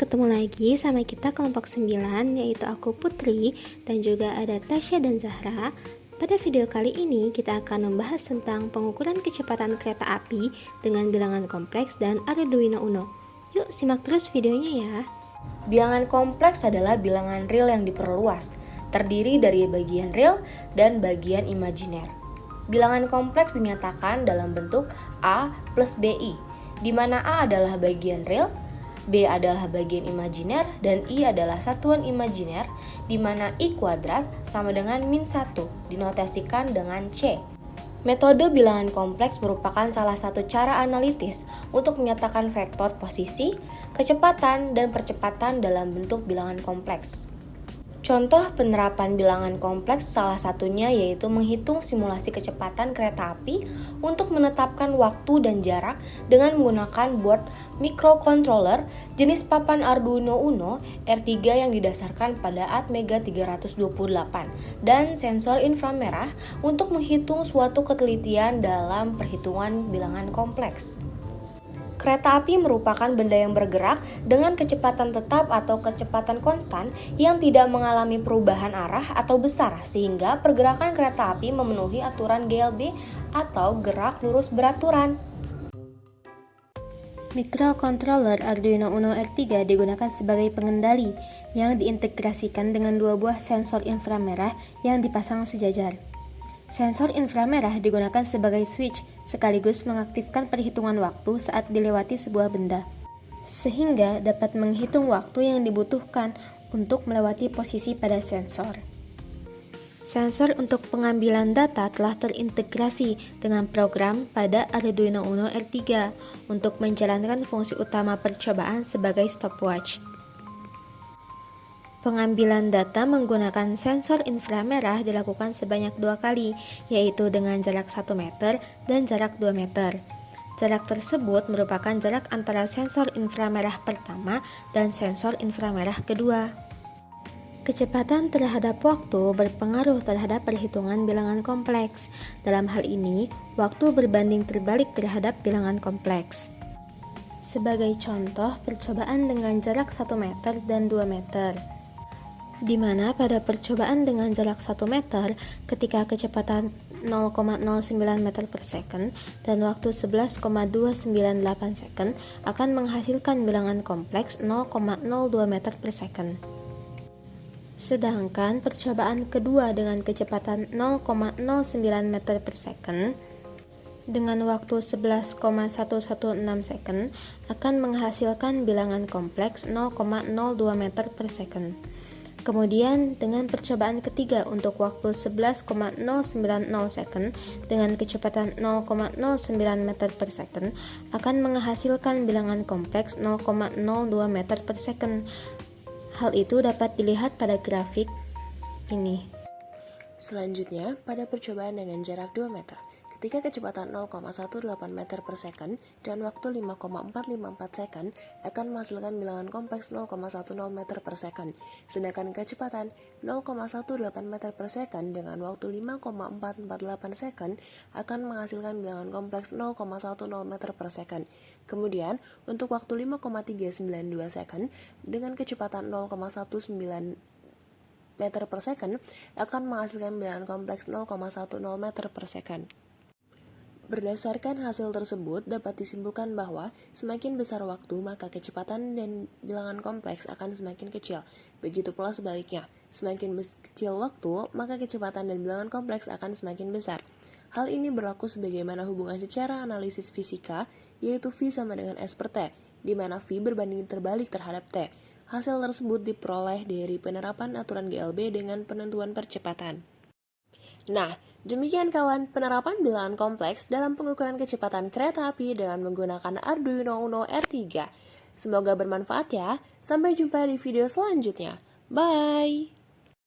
ketemu lagi sama kita kelompok 9, yaitu aku Putri dan juga ada Tasya dan Zahra. Pada video kali ini kita akan membahas tentang pengukuran kecepatan kereta api dengan bilangan kompleks dan Arduino Uno. Yuk simak terus videonya ya. Bilangan kompleks adalah bilangan real yang diperluas, terdiri dari bagian real dan bagian imajiner. Bilangan kompleks dinyatakan dalam bentuk A plus BI, di mana A adalah bagian real, B adalah bagian imajiner, dan I adalah satuan imajiner, di mana I kuadrat sama dengan -1, dinotasikan dengan C. Metode bilangan kompleks merupakan salah satu cara analitis untuk menyatakan vektor posisi, kecepatan, dan percepatan dalam bentuk bilangan kompleks. Contoh penerapan bilangan kompleks salah satunya yaitu menghitung simulasi kecepatan kereta api untuk menetapkan waktu dan jarak dengan menggunakan board microcontroller jenis papan Arduino Uno R3 yang didasarkan pada Atmega 328 dan sensor inframerah untuk menghitung suatu ketelitian dalam perhitungan bilangan kompleks. Kereta api merupakan benda yang bergerak dengan kecepatan tetap atau kecepatan konstan yang tidak mengalami perubahan arah atau besar sehingga pergerakan kereta api memenuhi aturan GLB atau gerak lurus beraturan. Microcontroller Arduino Uno R3 digunakan sebagai pengendali yang diintegrasikan dengan dua buah sensor inframerah yang dipasang sejajar. Sensor inframerah digunakan sebagai switch sekaligus mengaktifkan perhitungan waktu saat dilewati sebuah benda, sehingga dapat menghitung waktu yang dibutuhkan untuk melewati posisi pada sensor. Sensor untuk pengambilan data telah terintegrasi dengan program pada Arduino Uno R3 untuk menjalankan fungsi utama percobaan sebagai stopwatch. Pengambilan data menggunakan sensor inframerah dilakukan sebanyak 2 kali, yaitu dengan jarak 1 meter dan jarak 2 meter. Jarak tersebut merupakan jarak antara sensor inframerah pertama dan sensor inframerah kedua. Kecepatan terhadap waktu berpengaruh terhadap perhitungan bilangan kompleks. Dalam hal ini, waktu berbanding terbalik terhadap bilangan kompleks. Sebagai contoh, percobaan dengan jarak 1 meter dan 2 meter. Di mana pada percobaan dengan jarak 1 meter ketika kecepatan 0,09 meter per second dan waktu 11,298 second akan menghasilkan bilangan kompleks 0,02 meter per second. Sedangkan percobaan kedua dengan kecepatan 0,09 meter per second dengan waktu 11,116 second akan menghasilkan bilangan kompleks 0,02 meter per second. Kemudian dengan percobaan ketiga untuk waktu 11,090 second dengan kecepatan 0,09 meter per second akan menghasilkan bilangan kompleks 0,02 meter per second. Hal itu dapat dilihat pada grafik ini. Selanjutnya, pada percobaan dengan jarak 2 meter, ketika kecepatan 0,18 meter per second dan waktu 5,454 second akan menghasilkan bilangan kompleks 0,10 meter per second, sedangkan kecepatan 0,18 meter per second dengan waktu 5,448 second akan menghasilkan bilangan kompleks 0,10 meter per second. Kemudian, untuk waktu 5,392 second dengan kecepatan 0,19 meter per second akan menghasilkan bilangan kompleks 0,10 meter per second. Berdasarkan hasil tersebut, dapat disimpulkan bahwa semakin besar waktu, maka kecepatan dan bilangan kompleks akan semakin kecil. Begitu pula sebaliknya, semakin kecil waktu, maka kecepatan dan bilangan kompleks akan semakin besar. Hal ini berlaku sebagaimana hubungan secara analisis fisika, yaitu V sama dengan S per T, di mana V berbanding terbalik terhadap T. Hasil tersebut diperoleh dari penerapan aturan GLB dengan penentuan percepatan. Nah, demikian kawan penerapan bilangan kompleks dalam pengukuran kecepatan kereta api dengan menggunakan Arduino Uno R3. Semoga bermanfaat ya. Sampai jumpa di video selanjutnya. Bye!